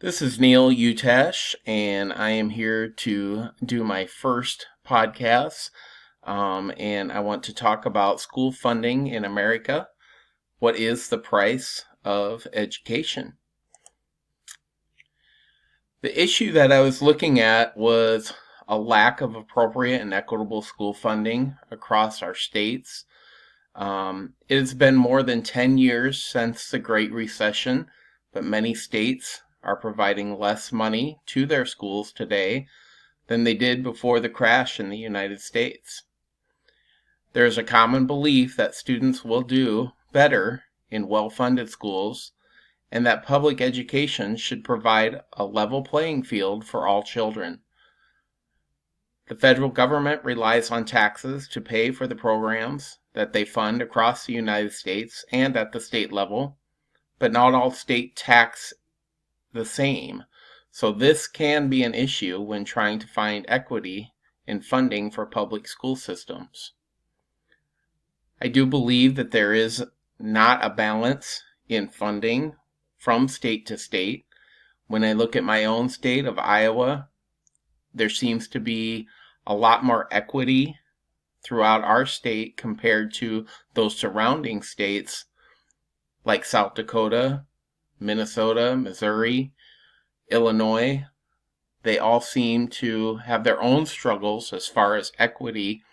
This is Neal Utesch, and I am here to do my first podcast. And I want to talk about school funding in America. What is the price of education? The issue that I was looking at was a lack of appropriate and equitable school funding across our states. It has been more than 10 years since the Great Recession, but many states are providing less money to their schools today than they did before the crash in the United States. There is a common belief that students will do better in well-funded schools and that public education should provide a level playing field for all children. The federal government relies on taxes to pay for the programs that they fund across the United States and at the state level, but not all state tax the same. So this can be an issue when trying to find equity in funding for public school systems. I do believe that there is not a balance in funding from state to state. When I look at my own state of Iowa, there seems to be a lot more equity throughout our state compared to those surrounding states like South Dakota, Minnesota, Missouri, Illinois. They all seem to have their own struggles as far as equity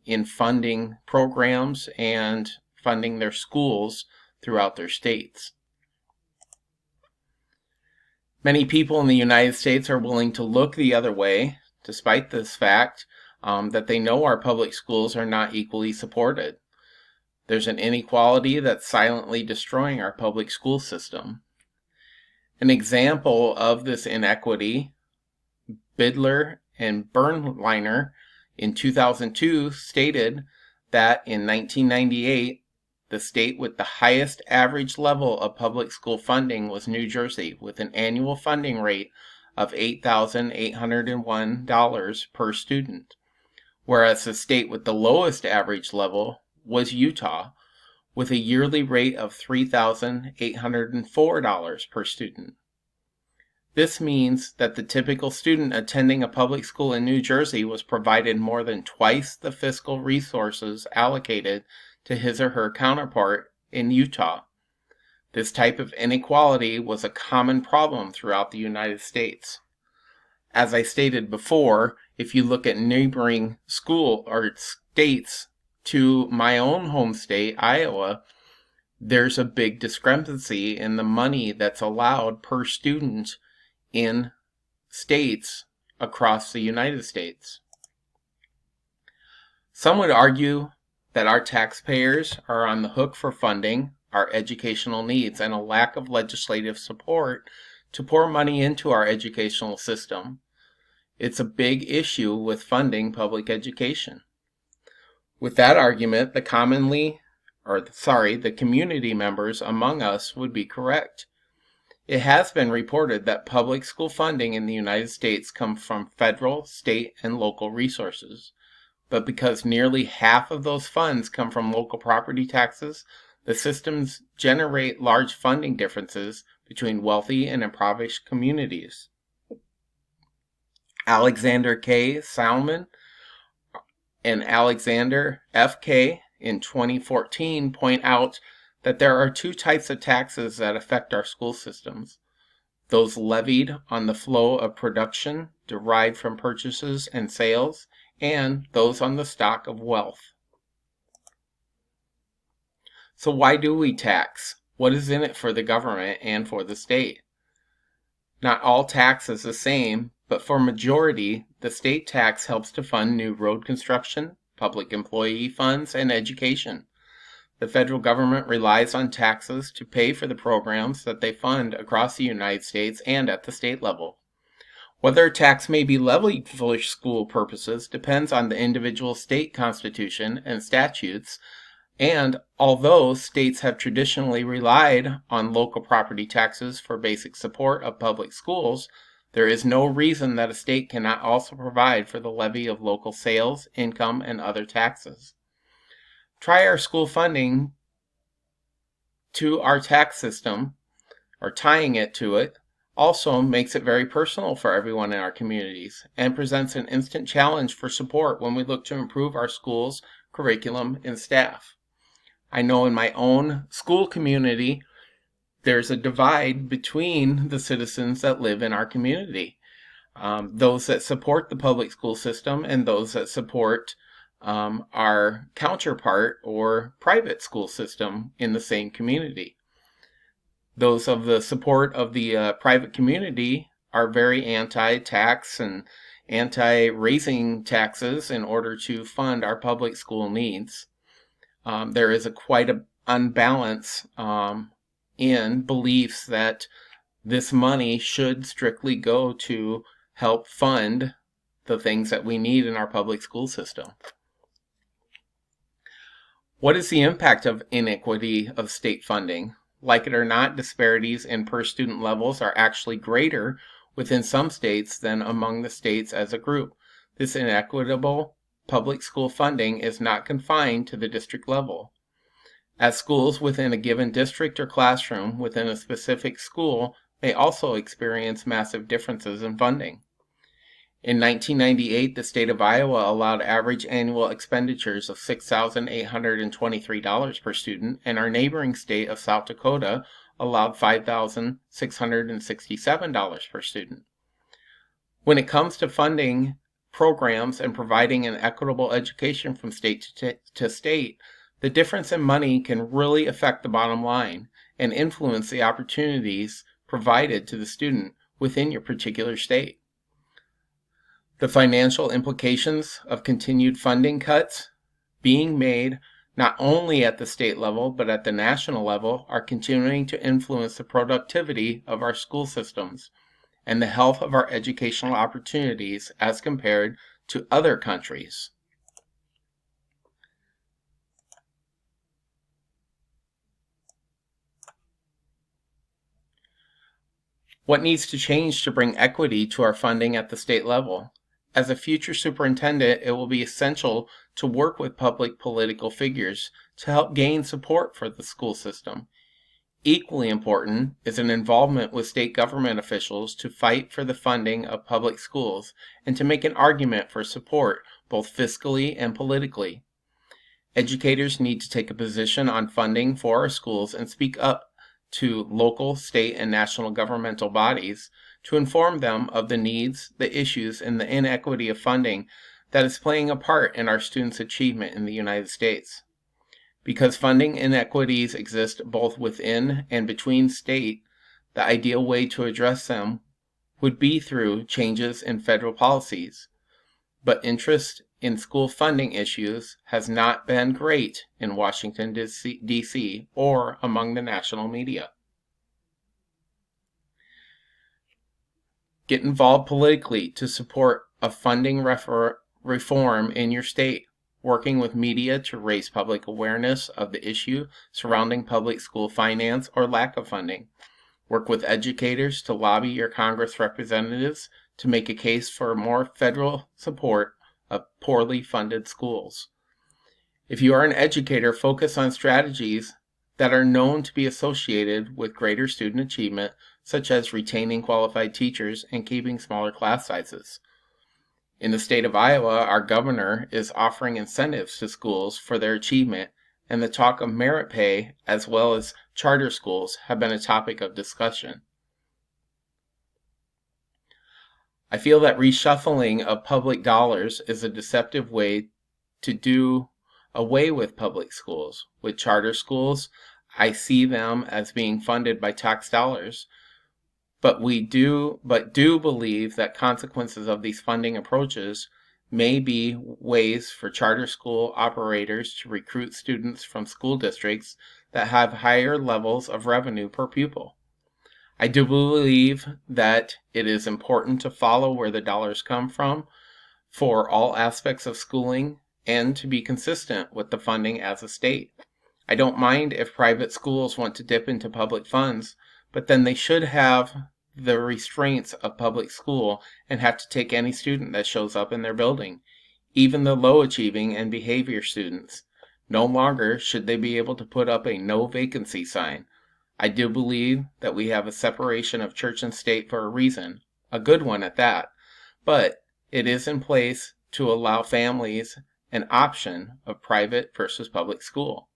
in funding programs and funding their schools throughout their states. Many people in the United States are willing to look the other way, despite this fact that they know our public schools are not equally supported. There's an inequality that's silently destroying our public school system. An example of this inequity, Bidler and Bernliner in 2002 stated that in 1998, the state with the highest average level of public school funding was New Jersey, with an annual funding rate of $8,801 per student, whereas the state with the lowest average level was Utah, with a yearly rate of $3,804 per student. This means that the typical student attending a public school in New Jersey was provided more than twice the fiscal resources allocated to his or her counterpart in Utah. This type of inequality was a common problem throughout the United States. As I stated before, if you look at neighboring school or states to my own home state, Iowa, there's a big discrepancy in the money that's allowed per student in states across the United States. Some would argue that our taxpayers are on the hook for funding our educational needs and a lack of legislative support to pour money into our educational system. It's a big issue with funding public education. With that argument, the community members among us would be correct. It has been reported that public school funding in the United States comes from federal, state, and local resources. But because nearly half of those funds come from local property taxes, the systems generate large funding differences between wealthy and impoverished communities. Alexander K. Salmon and Alexander F.K. in 2014 point out that there are two types of taxes that affect our school systems: those levied on the flow of production derived from purchases and sales, and those on the stock of wealth. So why do we tax? What is in it for the government and for the state? Not all tax is the same, but for majority, the state tax helps to fund new road construction, public employee funds, and education. The federal government relies on taxes to pay for the programs that they fund across the United States and at the state level. Whether a tax may be levied for school purposes depends on the individual state constitution and statutes, and although states have traditionally relied on local property taxes for basic support of public schools, there is no reason that a state cannot also provide for the levy of local sales, income, and other taxes. Try our school funding to our tax system, or tying it to it, also makes it very personal for everyone in our communities and presents an instant challenge for support when we look to improve our schools, curriculum, and staff. I know in my own school community, there's a divide between the citizens that live in our community. Those that support the public school system and those that support our counterpart or private school system in the same community. Those of the support of the private community are very anti-tax and anti-raising taxes in order to fund our public school needs. There is quite an unbalance in beliefs that this money should strictly go to help fund the things that we need in our public school system. What is the impact of inequity of state funding? Like it or not, disparities in per student levels are actually greater within some states than among the states as a group. This inequitable public school funding is not confined to the district level. As schools within a given district or classroom within a specific school may also experience massive differences in funding. In 1998, the state of Iowa allowed average annual expenditures of $6,823 per student, and our neighboring state of South Dakota allowed $5,667 per student. When it comes to funding programs and providing an equitable education from state to state, the difference in money can really affect the bottom line and influence the opportunities provided to the student within your particular state. The financial implications of continued funding cuts being made not only at the state level but at the national level are continuing to influence the productivity of our school systems and the health of our educational opportunities as compared to other countries. What needs to change to bring equity to our funding at the state level? As a future superintendent, it will be essential to work with public political figures to help gain support for the school system. Equally important is an involvement with state government officials to fight for the funding of public schools and to make an argument for support both fiscally and politically. Educators need to take a position on funding for our schools and speak up to local, state, and national governmental bodies to inform them of the needs, the issues, and the inequity of funding that is playing a part in our students' achievement in the United States. Because funding inequities exist both within and between state, the ideal way to address them would be through changes in federal policies. But interest in school funding issues has not been great in Washington, D.C. or among the national media. Get involved politically to support a funding reform in your state, working with media to raise public awareness of the issue surrounding public school finance or lack of funding. Work with educators to lobby your Congress representatives to make a case for more federal support of poorly funded schools. If you are an educator, focus on strategies that are known to be associated with greater student achievement, such as retaining qualified teachers and keeping smaller class sizes. In the state of Iowa, our governor is offering incentives to schools for their achievement, and the talk of merit pay as well as charter schools have been a topic of discussion. I feel that reshuffling of public dollars is a deceptive way to do away with public schools. With charter schools, I see them as being funded by tax dollars, but do believe that consequences of these funding approaches may be ways for charter school operators to recruit students from school districts that have higher levels of revenue per pupil. I do believe that it is important to follow where the dollars come from for all aspects of schooling and to be consistent with the funding as a state. I don't mind if private schools want to dip into public funds, but then they should have the restraints of public school and have to take any student that shows up in their building, even the low achieving and behavior students. No longer should they be able to put up a no vacancy sign. I do believe that we have a separation of church and state for a reason, a good one at that, but it is in place to allow families an option of private versus public school.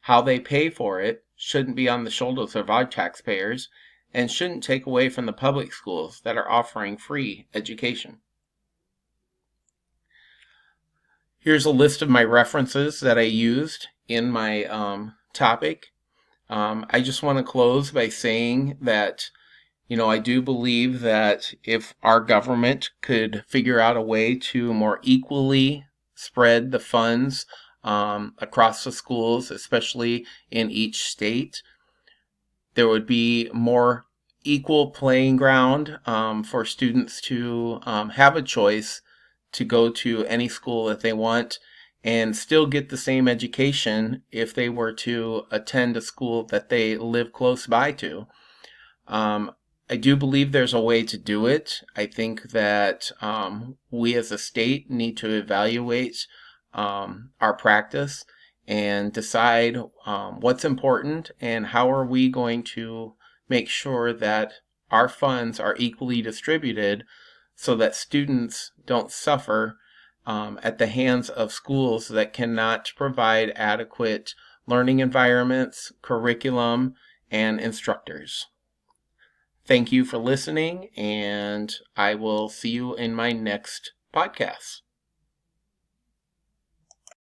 How they pay for it shouldn't be on the shoulders of our taxpayers and shouldn't take away from the public schools that are offering free education. Here's a list of my references that I used in my topic. I just want to close by saying that, I do believe that if our government could figure out a way to more equally spread the funds across the schools, especially in each state, there would be more equal playing ground for students to have a choice to go to any school that they want and still get the same education if they were to attend a school that they live close by to. I do believe there's a way to do it. I think that we as a state need to evaluate our practice and decide what's important and how are we going to make sure that our funds are equally distributed so that students don't suffer at the hands of schools that cannot provide adequate learning environments, curriculum, and instructors. Thank you for listening, and I will see you in my next podcast.